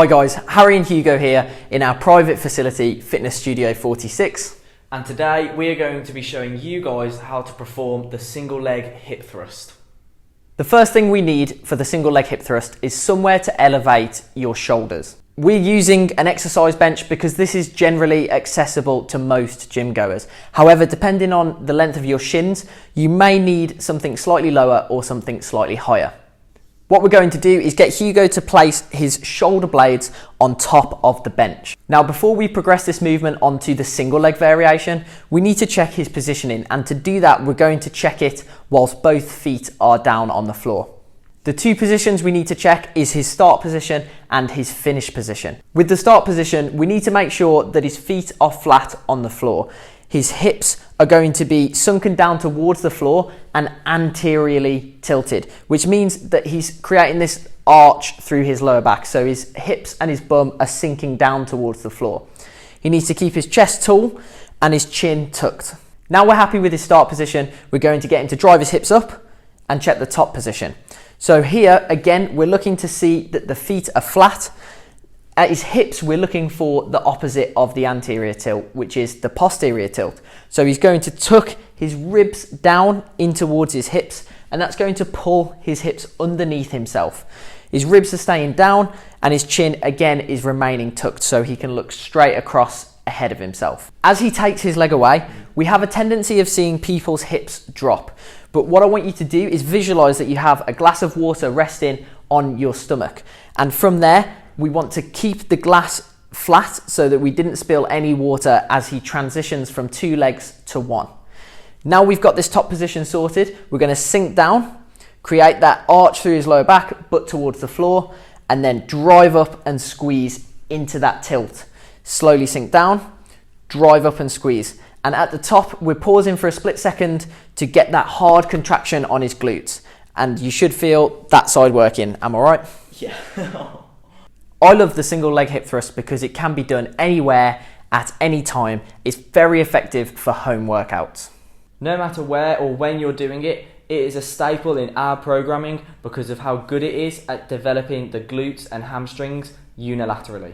Hi guys, Harry and Hugo here in our private facility, Fitness Studio 46. And today we are going to be showing you guys how to perform the single leg hip thrust. The first thing we need for the single leg hip thrust is somewhere to elevate your shoulders. We're using an exercise bench because this is generally accessible to most gym goers. However, depending on the length of your shins, you may need something slightly lower or something slightly higher. What we're going to do is get Hugo to place his shoulder blades on top of the bench. Now, before we progress this movement onto the single leg variation, we need to check his positioning, and to do that, we're going to check it whilst both feet are down on the floor. The two positions we need to check is his start position and his finish position. With the start position, we need to make sure that his feet are flat on the floor. His hips are going to be sunken down towards the floor and anteriorly tilted, which means that he's creating this arch through his lower back. So his hips and his bum are sinking down towards the floor. He needs to keep his chest tall and his chin tucked. Now we're happy with his start position, we're going to get him to drive his hips up and check the top position. So here, again, we're looking to see that the feet are flat. At his hips, we're looking for the opposite of the anterior tilt, which is the posterior tilt. So he's going to tuck his ribs down in towards his hips, and that's going to pull his hips underneath himself. His ribs are staying down, and his chin, again, is remaining tucked, so he can look straight across ahead of himself. As he takes his leg away, we have a tendency of seeing people's hips drop. But what I want you to do is visualize that you have a glass of water resting on your stomach. And from there, we want to keep the glass flat so that we didn't spill any water as he transitions from two legs to one. Now we've got this top position sorted, we're going to sink down, create that arch through his lower back, butt towards the floor, and then drive up and squeeze into that tilt. Slowly sink down, drive up and squeeze. And at the top, we're pausing for a split second to get that hard contraction on his glutes. And you should feel that side working, am I right? Yeah. I love the single leg hip thrust because it can be done anywhere, at any time. It's very effective for home workouts. No matter where or when you're doing it, it is a staple in our programming because of how good it is at developing the glutes and hamstrings unilaterally.